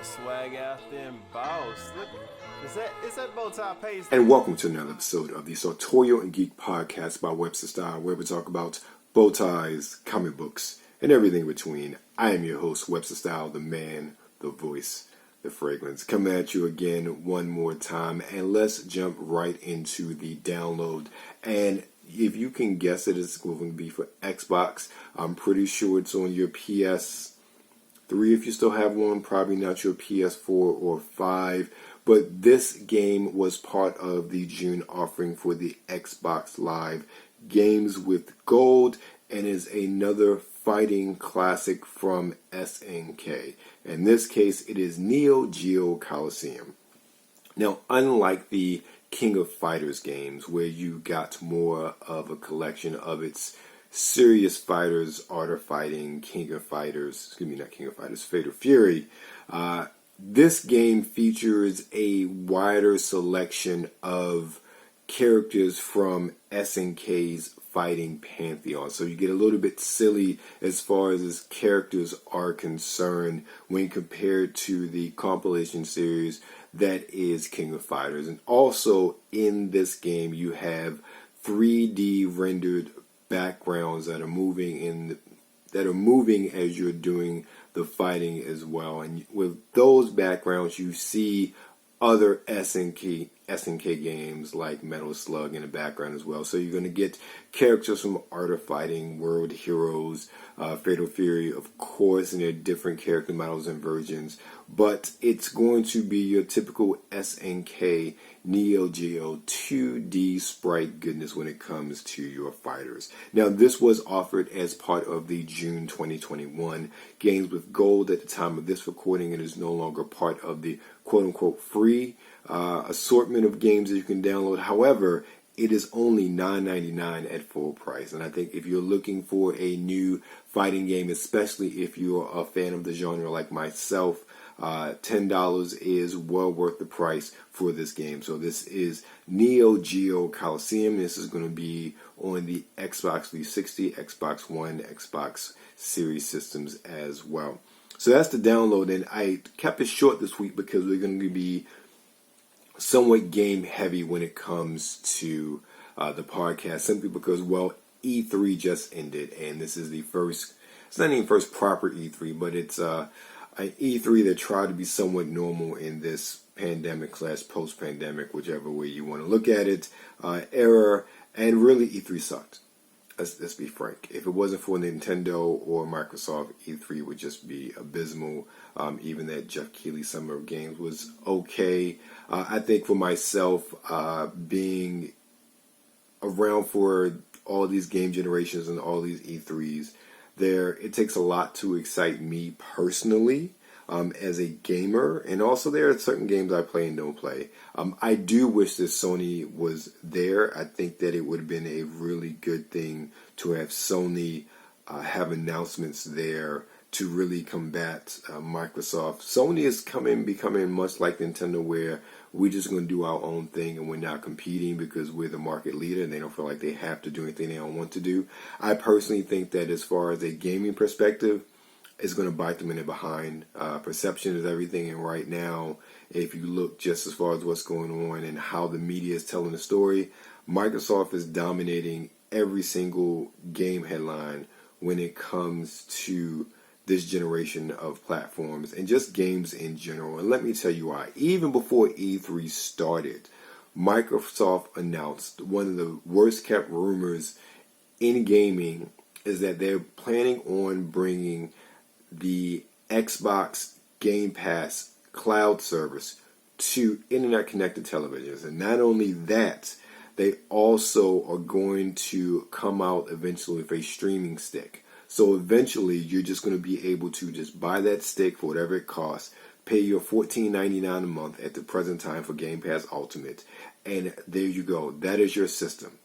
Swag out them boss. Look, is that bow tie paste? And welcome to another episode of the Sartorial and Geek podcast by Webster Style, where we talk about bow ties, comic books, and everything in between. I am your host, Webster Style, the man, the voice, the fragrance. Coming at you again one more time, and let's jump right into the download. And if you can guess it, it's going to be for Xbox. I'm pretty sure it's on your PS3 if you still have one, probably not your PS4 or 5. But this game was part of the June offering for the Xbox Live Games with Gold, and is another fighting classic from SNK. In this case, it is Neo Geo Coliseum. Now, unlike the King of Fighters games, where you got more of a collection of its serious fighters, Art of Fighting, Fatal Fury, this game features a wider selection of characters from SNK's fighting pantheon. So you get a little bit silly as far as its characters are concerned when compared to the compilation series that is King of Fighters. And also in this game you have 3D rendered backgrounds that are moving as you're doing the fighting as well. And with those backgrounds, you see other SNK games like Metal Slug in the background as well. So you're going to get characters from Art of Fighting, World Heroes, Fatal Fury, of course, and their different character models and versions. But it's going to be your typical SNK Neo Geo 2D sprite goodness when it comes to your fighters. Now, this was offered as part of the June 2021 Games with Gold. At the time of this recording, it is no longer part of the quote-unquote free assortment of games that you can download. However, it is only $9.99 at full price. And I think if you're looking for a new fighting game, especially if you're a fan of the genre like myself, $10 is well worth the price for this game. So this is Neo Geo Coliseum. This is going to be on the Xbox 360, Xbox One, Xbox Series systems as well. So that's the download, and I kept it short this week because we're going to be somewhat game heavy when it comes to the podcast, simply because, well, E3 just ended, and this is the first, it's not even first proper E3, but it's an E3 that tried to be somewhat normal in this pandemic / post-pandemic, whichever way you want to look at it, era, and really E3 sucked. Let's be frank. If it wasn't for Nintendo or Microsoft, E3 would just be abysmal. Even that Jeff Keighley Summer of Games was okay. I think for myself, being around for all these game generations and all these E3s, it takes a lot to excite me personally as a gamer, and also there are certain games I play and don't play. I do wish that Sony was there. I think that it would have been a really good thing to have Sony have announcements there to really combat Microsoft. Sony is becoming much like Nintendo, where we're just going to do our own thing and we're not competing because we're the market leader and they don't feel like they have to do anything they don't want to do. I personally think that as far as a gaming perspective, it's going to bite them in the behind. Perception is everything, and right now, if you look just as far as what's going on and how the media is telling the story, Microsoft is dominating every single game headline when it comes to this generation of platforms and just games in general. And let me tell you why. Even before E3 started, Microsoft announced one of the worst kept rumors in gaming is that they're planning on bringing the Xbox Game Pass cloud service to internet connected televisions. And not only that, they also are going to come out eventually with a streaming stick. So eventually you're just going to be able to just buy that stick for whatever it costs, pay your $14.99 a month at the present time for Game Pass Ultimate, and there you go. That is your system.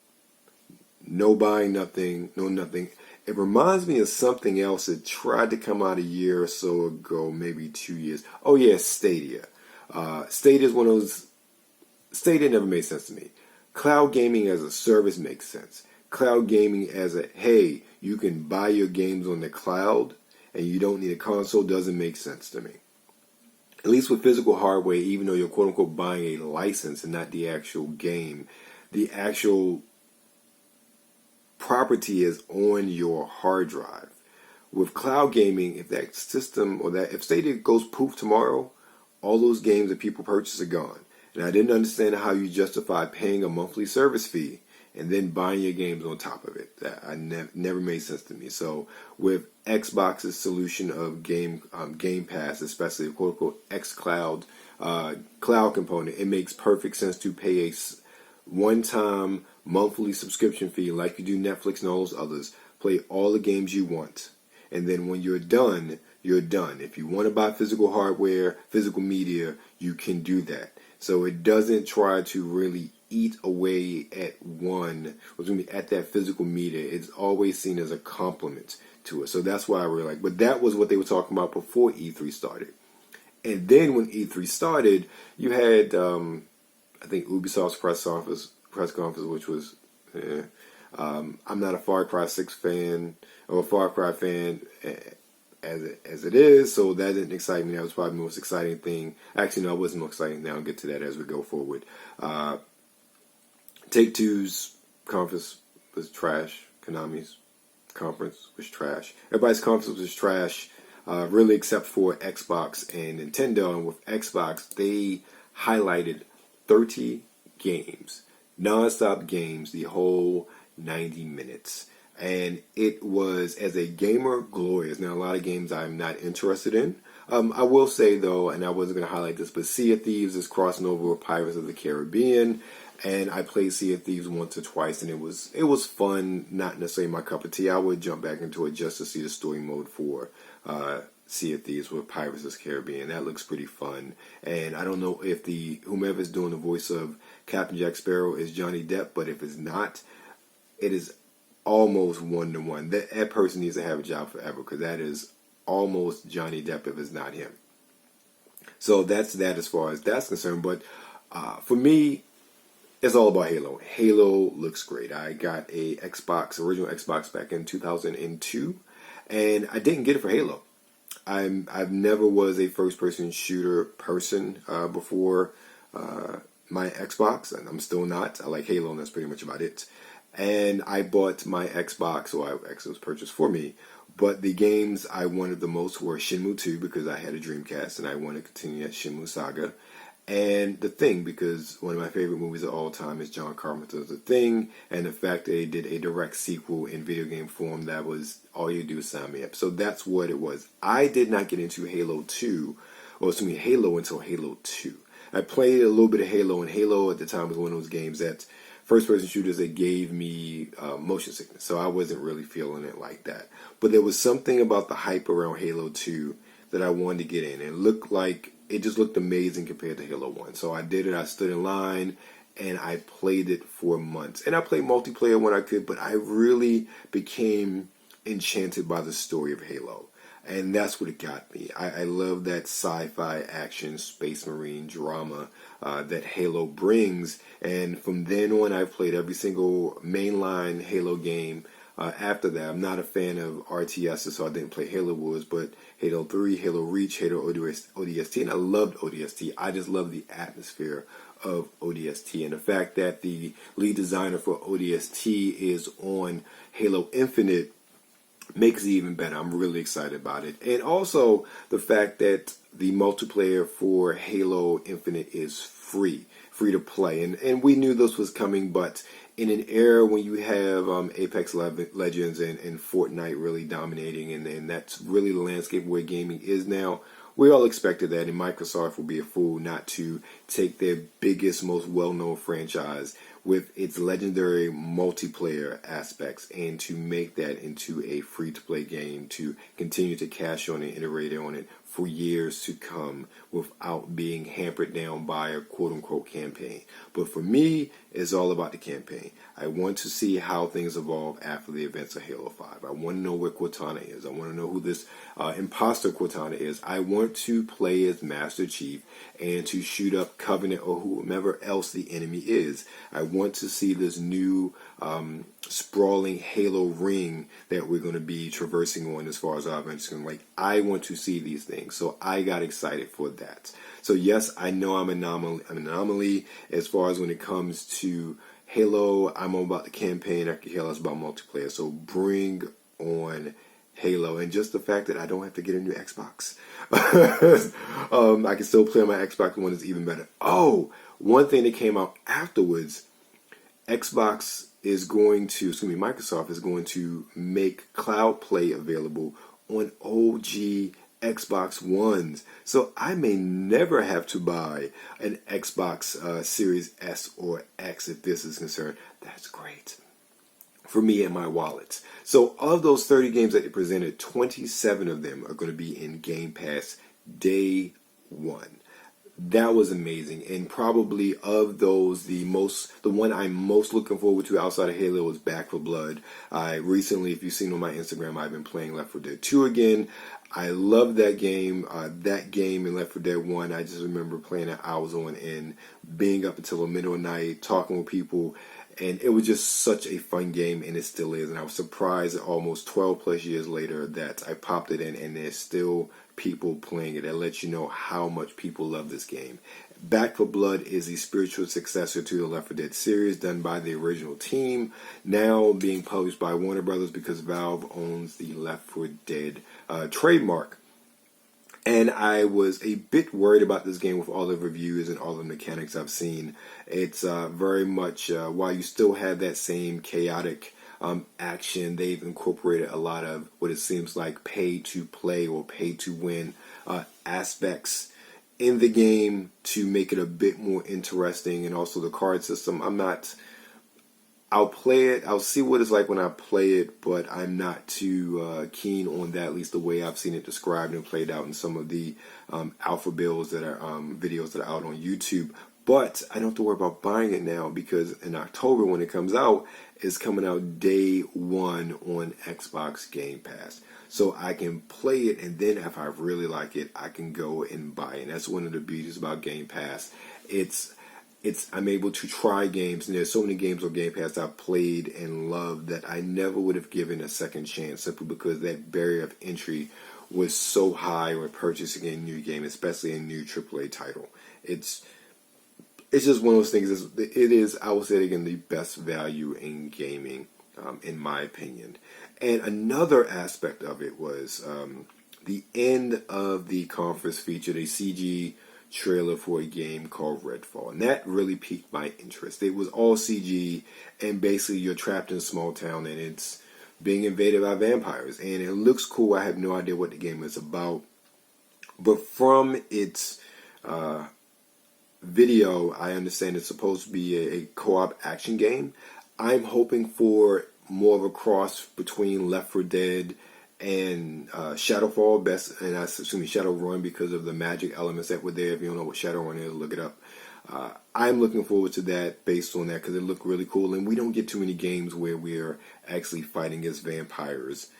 No buying nothing, no nothing. It reminds me of something else that tried to come out a year or so ago, maybe 2 years. Oh yeah, Stadia. Stadia is one of those. Stadia never made sense to me. Cloud gaming as a service makes sense. Cloud gaming as a, hey, you can buy your games on the cloud and you don't need a console doesn't make sense to me. at least with physical hardware, even though you're quote unquote buying a license and not the actual game, the actual property is on your hard drive. With cloud gaming, if that system or that if Stadia goes poof tomorrow, all those games that people purchase are gone. And I didn't understand how you justify paying a monthly service fee and then buying your games on top of it. That never made sense to me. So with Xbox's solution of Game Pass, especially the quote unquote xCloud cloud component, it makes perfect sense to pay a one-time monthly subscription fee like you do Netflix and all those others. Play all the games you want, and then when you're done, you're done. If you want to buy physical hardware, physical media, you can do that. So it doesn't try to really eat away at at that physical media. It's always seen as a complement to it. So that's why I really like. But that was what they were talking about before E3 started. And then when E3 started, you had I think Ubisoft's press conference, which was I'm not a Far Cry 6 fan or a Far Cry fan as it is, so that didn't excite me. That was probably the most exciting thing. Actually, no, it wasn't most exciting. Now I'll get to that as we go forward. Take-Two's conference was trash. Konami's conference was trash. Everybody's conference was trash, really except for Xbox and Nintendo. And with Xbox, they highlighted 30 games, non-stop games, the whole 90 minutes. And it was, as a gamer, glorious. Now, a lot of games I'm not interested in. I will say, though, and I wasn't going to highlight this, but Sea of Thieves is crossing over with Pirates of the Caribbean. And I played Sea of Thieves once or twice, and it was fun, not necessarily my cup of tea. I would jump back into it just to see the story mode for Sea of Thieves with Pirates of the Caribbean. That looks pretty fun. And I don't know if whomever's doing the voice of Captain Jack Sparrow is Johnny Depp, but if it's not, it is almost one-to-one. That person needs to have a job forever, because that is almost Johnny Depp if it's not him. So that's that as far as that's concerned. But for me, it's all about Halo. Halo looks great. I got a original Xbox back in 2002, and I didn't get it for Halo. I've never was a first-person shooter person before my Xbox, and I'm still not. I like Halo, and that's pretty much about it. And I bought my Xbox, or actually it was purchased for me. But the games I wanted the most were Shenmue 2, because I had a Dreamcast and I wanted to continue that Shenmue saga. And The Thing, because one of my favorite movies of all time is John Carpenter's The Thing. And the fact that they did a direct sequel in video game form, that was all you do is sign me up. So that's what it was. I did not get into Halo until Halo 2. I played a little bit of Halo, and Halo at the time was one of those games that first-person shooters that gave me motion sickness, so I wasn't really feeling it like that. But there was something about the hype around Halo 2 that I wanted to get in. It just looked amazing compared to Halo 1. So I did it. I stood in line, and I played it for months. And I played multiplayer when I could, but I really became enchanted by the story of Halo. And that's what it got me. I love that sci-fi action, space marine drama that Halo brings. And from then on, I've played every single mainline Halo game. After that, I'm not a fan of RTS, so I didn't play Halo Wars, but Halo 3, Halo Reach, Halo ODST, and I loved ODST. I just love the atmosphere of ODST. And the fact that the lead designer for ODST is on Halo Infinite makes it even better. I'm really excited about it. And also the fact that the multiplayer for Halo Infinite is free to play. And we knew this was coming, but in an era when you have Apex Legends and Fortnite really dominating, and that's really the landscape where gaming is now, we all expected that, and Microsoft will be a fool not to take their biggest, most well-known franchise with its legendary multiplayer aspects and to make that into a free-to-play game, to continue to cash on and iterate on it for years to come without being hampered down by a quote-unquote campaign. But for me, it's all about the campaign. I want to see how things evolve after the events of Halo 5. I want to know where Cortana is. I want to know who this imposter Cortana is. I want to play as Master Chief and to shoot up Covenant or whomever else the enemy is. I want to see this new sprawling Halo ring that we're going to be traversing on as far as our adventures. Like, I want to see these things. thing. So I got excited for that. So yes, I know I'm an anomaly as far as when it comes to Halo. I'm all about the campaign. After Halo, it's about multiplayer. So bring on Halo, and just the fact that I don't have to get a new Xbox. I can still play on my Xbox One is even better. Oh, one thing that came out afterwards, Microsoft is going to make Cloud Play available on OG Xbox Ones. So I may never have to buy an Xbox Series S or X if this is concerned. That's great for me and my wallet. So of those 30 games that they presented, 27 of them are going to be in Game Pass day one. That was amazing. And probably of those, the one I'm most looking forward to outside of Halo is Back 4 Blood. I recently, if you've seen on my Instagram, I've been playing Left 4 Dead 2 again. I love that game. That game in Left 4 Dead 1, I just remember playing it hours on end, being up until the middle of the night, talking with people. And it was just such a fun game, and it still is. And I was surprised that almost 12 plus years later that I popped it in, and there's still people playing it. That lets you know how much people love this game. Back 4 Blood is the spiritual successor to the Left 4 Dead series, done by the original team, now being published by Warner Brothers because Valve owns the Left 4 Dead trademark. And I was a bit worried about this game with all the reviews and all the mechanics I've seen. It's very much, while you still have that same chaotic action, they've incorporated a lot of what it seems like pay to play or pay to win aspects in the game to make it a bit more interesting. And also the card system, I'll play it. I'll see what it's like when I play it, but I'm not too keen on that, at least the way I've seen it described and played out in some of the alpha builds that are videos that are out on YouTube. But I don't have to worry about buying it now because in October when it comes out, it's coming out day one on Xbox Game Pass. So I can play it, and then if I really like it, I can go and buy it. And that's one of the beauties about Game Pass. I'm able to try games, and there's so many games on Game Pass I've played and loved that I never would have given a second chance simply because that barrier of entry was so high when purchasing a new game, especially a new AAA title. It's just one of those things. It is, I will say it again, the best value in gaming, in my opinion. And another aspect of it was the end of the conference featured a CG trailer for a game called Redfall, and that really piqued my interest. It was all CG, and basically you're trapped in a small town, and it's being invaded by vampires, and it looks cool. I have no idea what the game is about, but from its video, I understand it's supposed to be a co-op action game. I'm hoping for more of a cross between Left 4 Dead and Shadowfall, and I assume Shadowrun because of the magic elements that were there. If you don't know what Shadowrun is, look it up. I'm looking forward to that based on that because it looked really cool, and we don't get too many games where we're actually fighting as vampires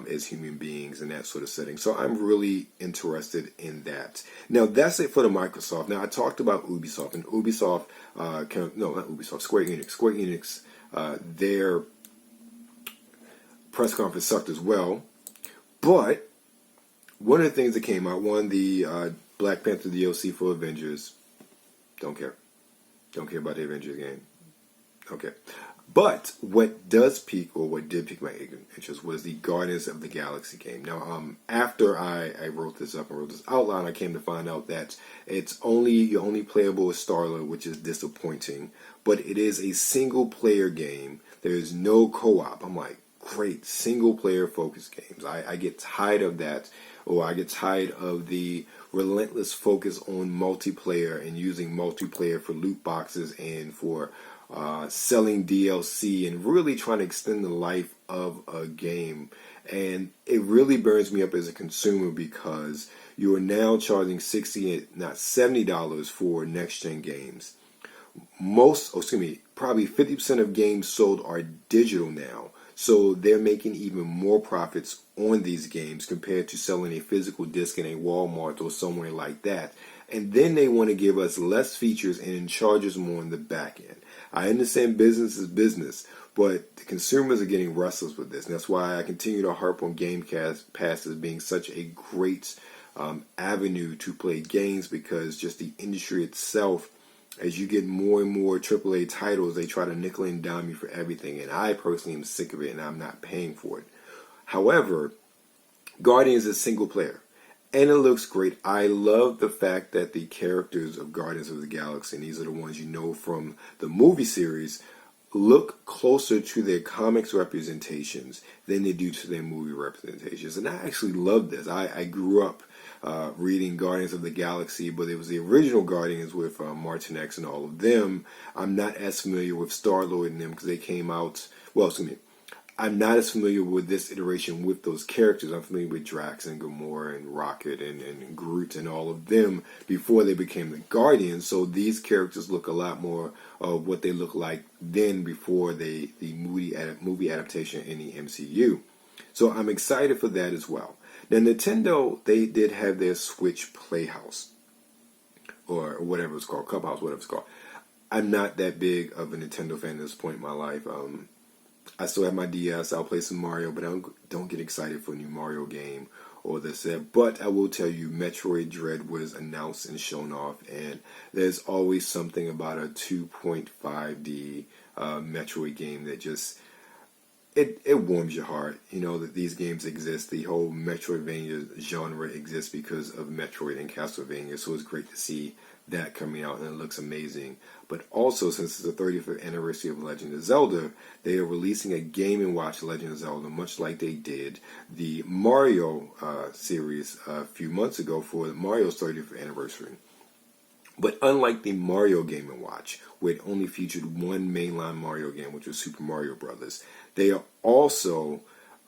as human beings in that sort of setting. So I'm really interested in that. Now that's it for the Microsoft. Now I talked about Ubisoft, and Ubisoft, Square Enix, their press conference sucked as well. But one of the things that came out, the Black Panther DLC for Avengers, don't care about the Avengers game. Okay. But what did pique my interest was the Guardians of the Galaxy game. Now, after I wrote this up and wrote this outline, I came to find out that you're only playable as Star-Lord, which is disappointing. But it is a single player game. There is no co-op. I'm like, great, single player focused games. I get tired of that, or I get tired of the relentless focus on multiplayer and using multiplayer for loot boxes and for selling DLC and really trying to extend the life of a game. And it really burns me up as a consumer because you are now charging $70 for next gen games. Probably 50% of games sold are digital now. So they're making even more profits on these games compared to selling a physical disc in a Walmart or somewhere like that. And then they want to give us less features and charge us more on the back end. I understand business is business, but the consumers are getting restless with this. And that's why I continue to harp on Game Pass as being such a great avenue to play games, because just the industry itself, as you get more and more AAA titles, they try to nickel and dime you for everything, and I personally am sick of it, and I'm not paying for it. However, Guardians is single player, and it looks great. I love the fact that the characters of Guardians of the Galaxy, and these are the ones you know from the movie series, look closer to their comics representations than they do to their movie representations. And I actually love this. I grew up reading Guardians of the Galaxy, but it was the original Guardians with Martin X and all of them. I'm not as familiar with Star-Lord and them because they came out, well, excuse me, I'm not as familiar with this iteration with those characters. I'm familiar with Drax and Gamora and Rocket and Groot and all of them before they became the Guardians. So these characters look a lot more of what they look like then before the movie adaptation in the MCU. So I'm excited for that as well. Now Nintendo, they did have their Switch Playhouse, or whatever it's called, Clubhouse, whatever it's called. I'm not that big of a Nintendo fan at this point in my life. I still have my DS. I'll play some Mario, but I don't get excited for a new Mario game or this that. But I will tell you, Metroid Dread was announced and shown off, and there's always something about a 2.5D Metroid game that just it warms your heart. You know that these games exist. The whole Metroidvania genre exists because of Metroid and Castlevania. So it's great to see that coming out, and it looks amazing. But also, since it's the 35th anniversary of Legend of Zelda, they are releasing a Game & Watch Legend of Zelda, much like they did the Mario series a few months ago for Mario's 35th anniversary. But unlike the Mario Game & Watch, where it only featured one mainline Mario game, which was Super Mario Brothers, they are also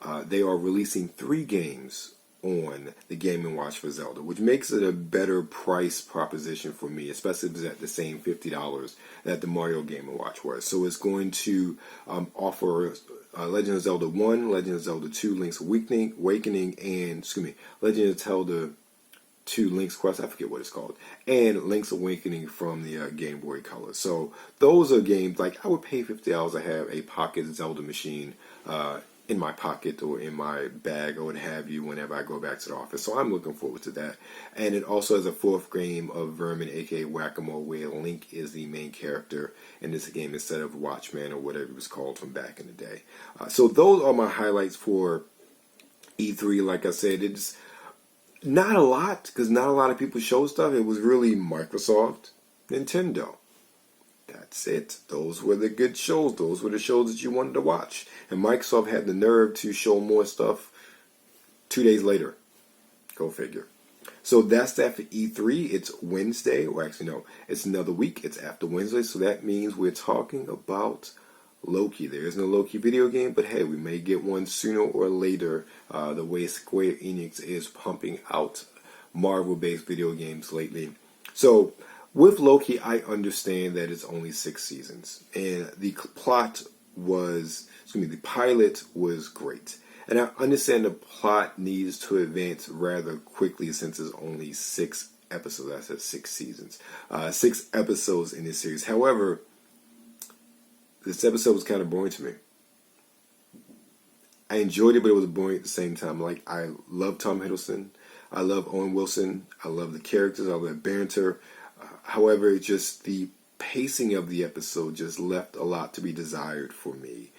releasing 3 games on the Game & Watch for Zelda, which makes it a better price proposition for me, especially if it's at the same $50 that the Mario Game & Watch was. So it's going to offer Legend of Zelda 1, Legend of Zelda 2, Link's Awakening, and, Legend of Zelda 2, Link's Quest, I forget what it's called, and Link's Awakening from the Game Boy Color. So those are games, like, I would pay $50 to have a pocket Zelda machine in my pocket or in my bag or what have you whenever I go back to the office. So I'm looking forward to that. And it also has a 4th game of Vermin, aka Whack-A-Mole, where Link is the main character in this game instead of Watchman or whatever it was called from back in the day. So those are my highlights for E3. Like I said, it's not a lot, because not a lot of people show stuff. It was really Microsoft, Nintendo. That's it. Those were the good shows. Those were the shows that you wanted to watch. And Microsoft had the nerve to show more stuff 2 days later. Go figure. So that's that for E3. It's Wednesday. Or actually, no. It's another week. It's after Wednesday. So that means we're talking about Loki. There isn't a Loki video game, but hey, we may get one sooner or later. The way Square Enix is pumping out Marvel-based video games lately. So with Loki, I understand that it's only 6 seasons, and the pilot was great. And I understand the plot needs to advance rather quickly since it's only 6 episodes. I said 6 seasons. 6 episodes in this series. However, this episode was kind of boring to me. I enjoyed it, but it was boring at the same time. Like, I love Tom Hiddleston. I love Owen Wilson. I love the characters. I love the banter. However, just the pacing of the episode just left a lot to be desired for me.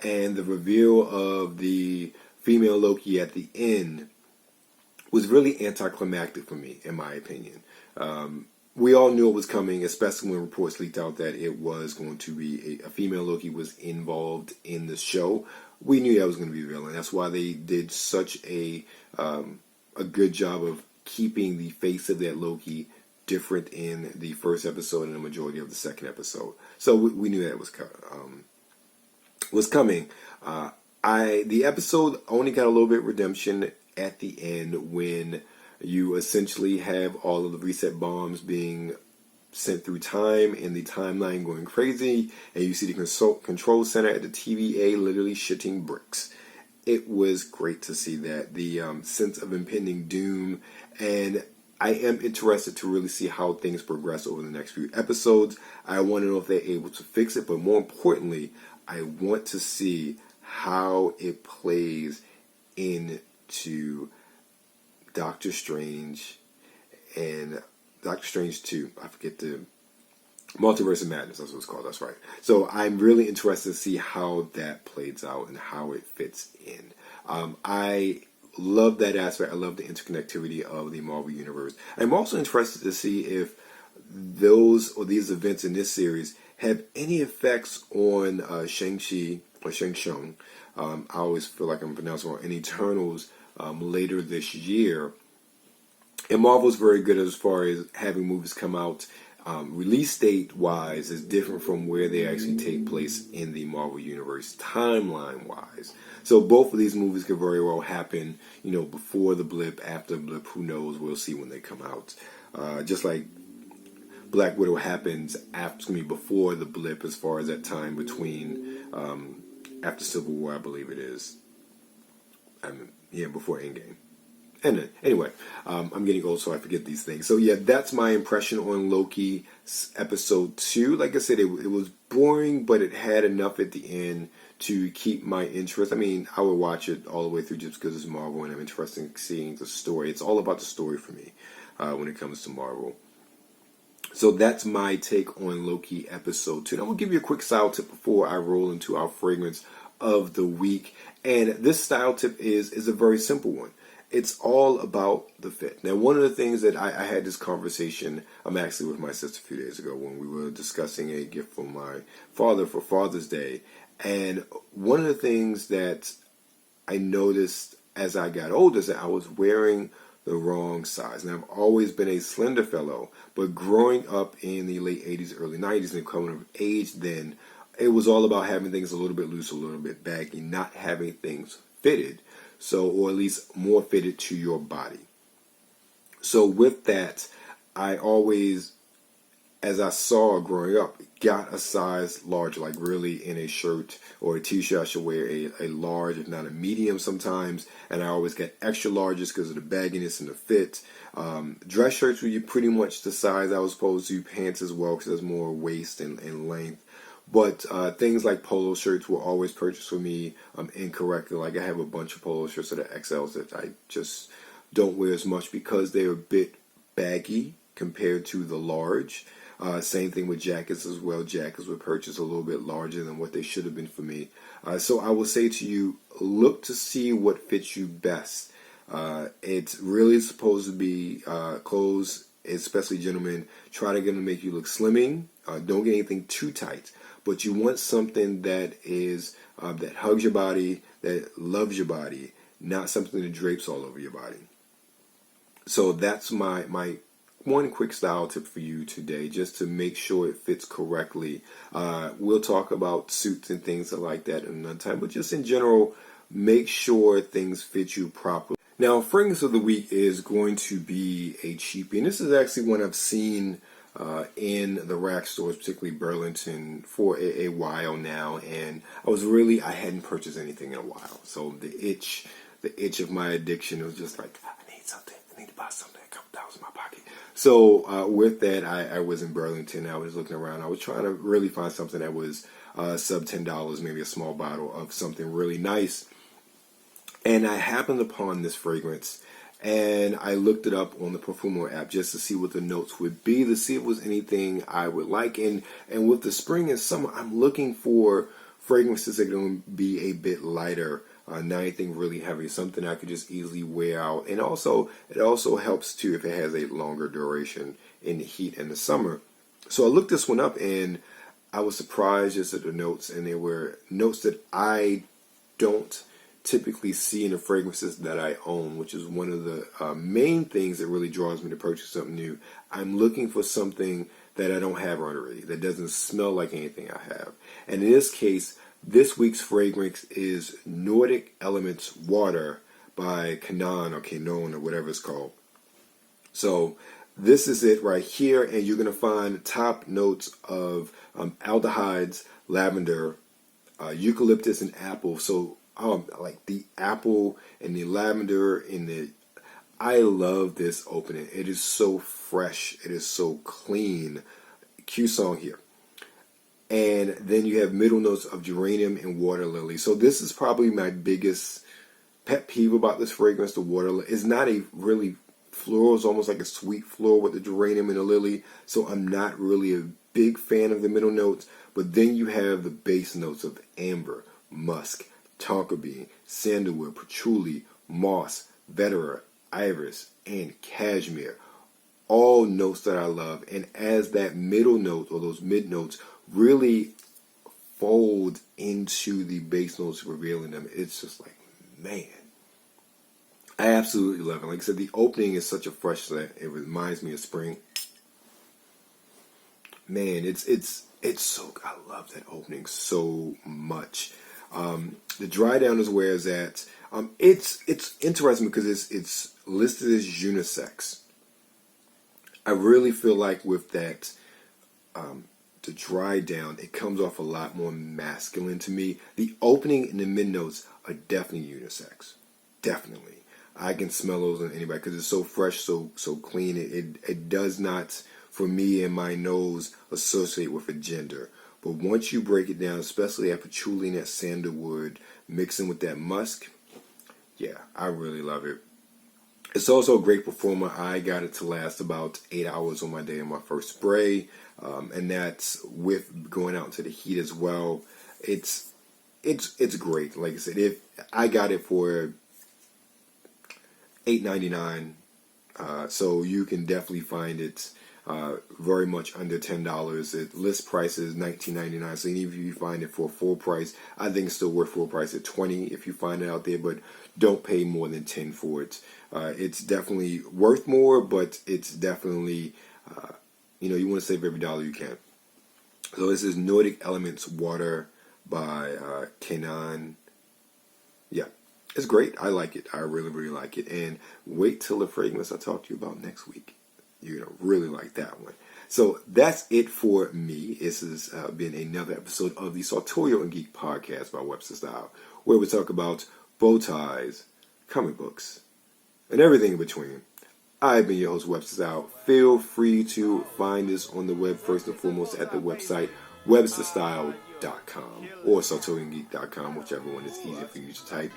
And the reveal of the female Loki at the end was really anticlimactic for me, in my opinion. We all knew it was coming, especially when reports leaked out that it was going to be a female Loki was involved in the show. We knew that was going to be real, and that's why they did such a good job of keeping the face of that Loki different in the first episode and the majority of the second episode. So we knew that was coming. The episode only got a little bit of redemption at the end when you essentially have all of the reset bombs being sent through time and the timeline going crazy, and you see the control center at the TVA literally shitting bricks. It was great to see that, the sense of impending doom, and I am interested to really see how things progress over the next few episodes. I want to know if they're able to fix it, but more importantly, I want to see how it plays into Doctor Strange and Doctor Strange 2. I forget the Multiverse of Madness, that's what it's called, that's right. So I'm really interested to see how that plays out and how it fits in. I love that aspect. I love the interconnectivity of the Marvel Universe. I'm also interested to see if those or these events in this series have any effects on Shang-Chi or Shang-Chung. I always feel like I'm pronouncing wrong, in Eternals later this year. And Marvel's very good as far as having movies come out release date wise is different from where they actually take place in the Marvel Universe timeline wise. So both of these movies could very well happen, before the blip, after the blip, who knows, we'll see when they come out. Just like Black Widow happens before the blip, as far as that time between after Civil War, I believe it is. Before Endgame. And anyway, I'm getting old, so I forget these things. So yeah, that's my impression on Loki episode 2. Like I said, it was boring, but it had enough at the end to keep my interest. I mean, I would watch it all the way through just because it's Marvel and I'm interested in seeing the story. It's all about the story for me when it comes to Marvel. So that's my take on Loki episode 2. And I'm going to give you a quick style tip before I roll into our fragrance of the week. And this style tip is a very simple one. It's all about the fit. Now, one of the things that I had this conversation, I'm actually with my sister a few days ago when we were discussing a gift for my father for Father's Day. And one of the things that I noticed as I got older is that I was wearing the wrong size. And I've always been a slender fellow, but growing up in the late 80s, early 90s, and coming of age then, it was all about having things a little bit loose, a little bit baggy, not having things fitted. So, or at least more fitted to your body. So with that, I always, as I saw growing up, got a size large, like really in a shirt or a t-shirt, I should wear a large, if not a medium sometimes. And I always get extra larges because of the bagginess and the fit. Dress shirts were pretty much the size I was supposed to. Pants as well, because there's more waist and length. But things like polo shirts were always purchased for me incorrectly. Like I have a bunch of polo shirts that are XLs that I just don't wear as much because they're a bit baggy compared to the large. Same thing with jackets as well. Jackets were purchased a little bit larger than what they should have been for me. So I will say to you, look to see what fits you best. It's really supposed to be clothes, especially gentlemen, try to get them to make you look slimming. Don't get anything too tight. But you want something that is that hugs your body, that loves your body, not something that drapes all over your body. So that's my one quick style tip for you today, just to make sure it fits correctly. We'll talk about suits and things like that another time, but just in general, make sure things fit you properly. Now, fragrance of the week is going to be a cheapie, and this is actually one I've seen in the rack stores, particularly Burlington, for a while now, and I hadn't purchased anything in a while. So the itch of my addiction was just like, I need something. I need to buy something. A couple dollars in my pocket. So with that, I was in Burlington. I was looking around. I was trying to really find something that was sub $10, maybe a small bottle of something really nice. And I happened upon this fragrance. And I looked it up on the Perfumo app just to see what the notes would be, to see if it was anything I would like. And with the spring and summer, I'm looking for fragrances that are going to be a bit lighter, not anything really heavy, something I could just easily wear out. And also, it also helps too if it has a longer duration in the heat in the summer. So I looked this one up and I was surprised just at the notes. And they were notes that I don't typically see in the fragrances that I own, which is one of the main things that really draws me to purchase something new. I'm looking for something that I don't have already, that doesn't smell like anything I have. And in this case, this week's fragrance is Nordic Elements Water by Kanon or Kanon or whatever it's called. So this is it right here, and you're going to find top notes of aldehydes, lavender, eucalyptus, and apple. So like the apple and the lavender and I love this opening. It is so fresh. It is so clean. Cue song here. And then you have middle notes of geranium and water lily. So this is probably my biggest pet peeve about this fragrance, the water, is not a really floral. It's almost like a sweet floral with the geranium and the lily. So I'm not really a big fan of the middle notes. But then you have the base notes of amber, musk, tonka bean, sandalwood, patchouli, moss, vetiver, iris, and cashmere. All notes that I love. And as that middle note or those mid notes really fold into the base notes, revealing them, it's just like, man, I absolutely love it. Like I said, the opening is such a fresh scent. It reminds me of spring. Man, it's so, I love that opening so much. The dry down is where it's at. It's interesting because it's listed as unisex. I really feel like with that, the dry down, it comes off a lot more masculine to me. The opening and the mid notes are definitely unisex. Definitely. I can smell those on anybody because it's so fresh, so clean. It does not, for me and my nose, associate with a gender. But once you break it down, especially that patchouli and that sandalwood, mixing with that musk, yeah, I really love it. It's also a great performer. I got it to last about 8 hours on my day in my first spray, and that's with going out into the heat as well. It's great. Like I said, if I got it for $8.99, so you can definitely find it very much under $10. It list price is $19.99. So even if you find it for full price, I think it's still worth full price at $20 if you find it out there. But don't pay more than $10 for it. It's definitely worth more, but it's definitely you want to save every dollar you can. So this is Nordic Elements Water by Kanon. Yeah. It's great. I like it. I really, really like it. And wait till the fragrance I talk to you about next week. You're going to really like that one. So that's it for me. This has been another episode of the Sartorial and Geek podcast by Webster Style, where we talk about bow ties, comic books, and everything in between. I've been your host, Webster Style. Feel free to find us on the web first and foremost at the website websterstyle.com or sartorialgeek.com, whichever one is easier for you to type.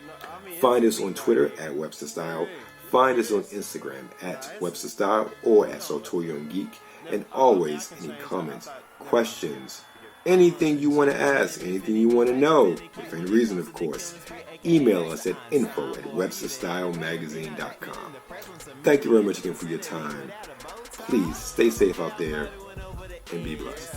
Find us on Twitter at Webster Style. Find us on Instagram at Webster Style or at Sartorial and Geek. And always, any comments, questions, anything you want to ask, anything you want to know, within reason, of course, email us at info@websterstylemagazine.com. Thank you very much again for your time. Please stay safe out there and be blessed.